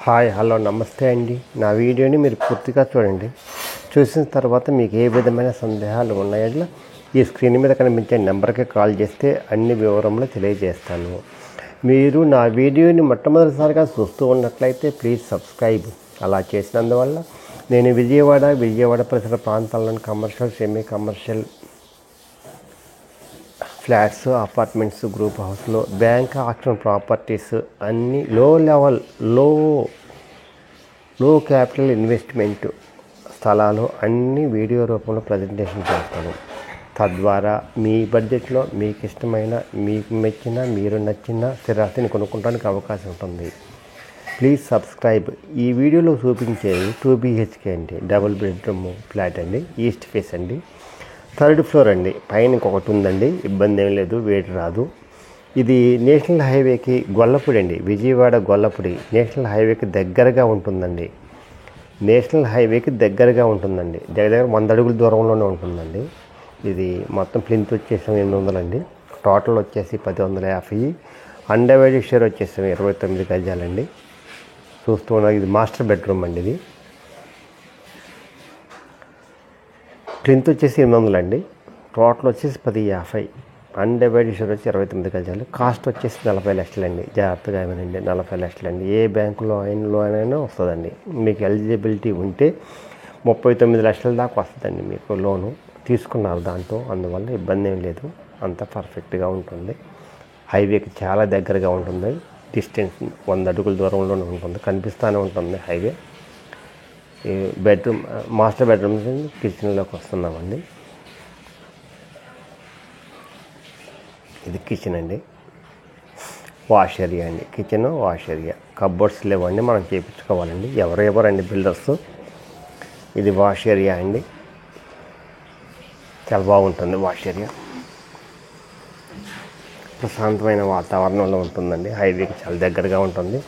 Hi hello నమస్తే అండి. నా వీడియోని మీరు పూర్తిగా చూడండి. చూసిన తర్వాత మీకు ఏ విధమైన సందేహాలు ఉన్నాయో ఈ స్క్రీన్ మీద కనిపించే నెంబర్కి కాల్ చేస్తే అన్ని వివరంలో తెలియజేస్తాను. మీరు నా వీడియోని మొట్టమొదటిసారిగా చూస్తూ ఉన్నట్లయితే ప్లీజ్ సబ్స్క్రైబ్. అలా చేసినందువల్ల నేను విజయవాడ పరిసర ప్రాంతాల్లోని commercial, semi commercial flats, apartments, group హౌస్లో, బ్యాంక్ ఆక్షన్ ప్రాపర్టీస్ అన్నీ లో క్యాపిటల్ ఇన్వెస్ట్మెంట్ స్థలాలు అన్నీ వీడియో రూపంలో ప్రజెంటేషన్ చేస్తాను. తద్వారా మీ బడ్జెట్లో మీకు ఇష్టమైన, మీకు మెచ్చిన, మీరు నచ్చిన స్థిరాస్తిని కొనుక్కోవడానికి అవకాశం ఉంటుంది. Please subscribe. ఈ వీడియోలో చూపించేది 2 BHK అండి, డబుల్ బెడ్రూమ్ ఫ్లాట్ అండి, ఈస్ట్ ఫేస్ అండి, 3rd ఫ్లోర్ అండి. పైన ఇంకొకటి ఉందండి, ఇబ్బంది ఏం లేదు, వేడి రాదు. ఇది నేషనల్ హైవేకి గొల్లపూడి అండి, విజయవాడ గొల్లపూడి నేషనల్ హైవేకి దగ్గరగా ఉంటుందండి. దగ్గర 100 అడుగుల దూరంలోనే ఉంటుందండి. ఇది మొత్తం ప్లింత్ వచ్చేసి 800 అండి, టోటల్ వచ్చేసి 1050, అన్డివైడెడ్ షేర్ వచ్చేసి 29 గజాలండి. చూస్తూ ఉన్నారు, ఇది మాస్టర్ బెడ్రూమ్ అండి. ఇది ప్లింత్ వచ్చేసి 800 అండి, టోటల్ వచ్చేసి 1050, అన్డివైడెడ్ షేర్ వచ్చి 29 గజాలు. కాస్ట్ వచ్చేసి 40 లక్షలు అండి. జాగ్రత్తగా ఏమనండి, 40 లక్షలు అండి. ఏ బ్యాంకులో అయినా వస్తుందండి. మీకు ఎలిజిబిలిటీ ఉంటే 39 లక్షల దాకా వస్తుందండి మీకు లోను. తీసుకున్నారు దాంట్లో, అందువల్ల ఇబ్బంది ఏం లేదు, అంతా పర్ఫెక్ట్గా ఉంటుంది. హైవేకి చాలా దగ్గరగా ఉంటుంది. డిస్టెన్స్ 100 అడుగుల దూరంలోనే ఉంటుంది, కనిపిస్తూనే ఉంటుంది హైవే. ఈ బెడ్రూమ్, మాస్టర్ బెడ్రూమ్ కిచెన్లోకి వస్తున్నామండి. ఇది కిచెన్ అండి, వాష్ ఏరియా అండి. కిచెన్, వాష్ ఏరియా, కబోర్డ్స్ లేవండి, మనం చేయించుకోవాలండి. ఎవరండి బిల్డర్స్. ఇది వాష్ ఏరియా అండి, చాలా బాగుంటుంది వాష్ ఏరియా. ప్రశాంతమైన వాతావరణంలో ఉంటుందండి, హైవేకి చాలా దగ్గరగా ఉంటుంది.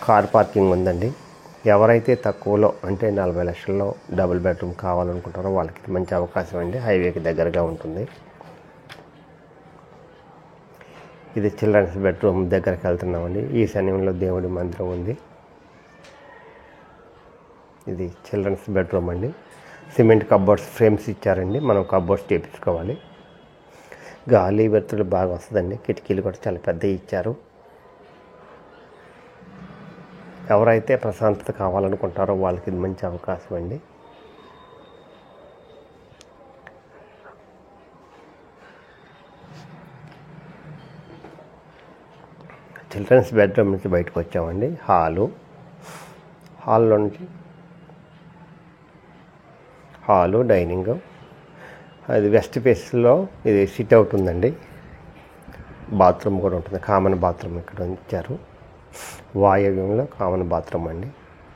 కార్ పార్కింగ్ ఉందండి. ఎవరైతే తక్కువలో అంటే 40 లక్షల్లో డబుల్ బెడ్రూమ్ కావాలనుకుంటారో వాళ్ళకి మంచి అవకాశం అండి, హైవేకి దగ్గరగా ఉంటుంది. ఇది చిల్డ్రన్స్ బెడ్రూమ్ దగ్గరికి వెళ్తున్నామండి. ఈ సమయంలో దేవుడి మందిరం ఉంది. ఇది చిల్డ్రన్స్ బెడ్రూమ్ అండి. సిమెంట్ కబోర్డ్స్ ఫ్రేమ్స్ ఇచ్చారండి, మనం కబోర్డ్స్ చేయించుకోవాలి. గాలి వెలుతురు బాగా వస్తుందండి. కిటికీలు కూడా చాలా పెద్దవి ఇచ్చారు. ఎవరైతే ప్రశాంతత కావాలనుకుంటారో వాళ్ళకి ఇది మంచి అవకాశం అండి. చిల్డ్రన్స్ బెడ్రూమ్ నుంచి బయటకు వచ్చామండి. హాల్లో నుంచి డైనింగ్. అది వెస్ట్ ఫేస్లో ఇది సిట్ అవుట్ ఉందండి. బాత్రూమ్ కూడా ఉంటుంది, కామన్ బాత్రూమ్ ఇక్కడ ఇచ్చారు. వాయవ్యంలో కామన్ బాత్రూమ్ అండి,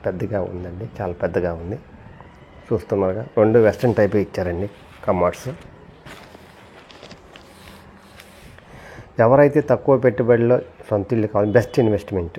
పెద్దగా ఉందండి, చాలా పెద్దగా ఉంది. చూస్తున్నారుగా, 2 వెస్ట్రన్ టైప్ ఇచ్చారండి కమోడ్స్. ఎవరైతే తక్కువ పెట్టుబడిలో సొంత ఇల్లు కావాలి, బెస్ట్ ఇన్వెస్ట్మెంట్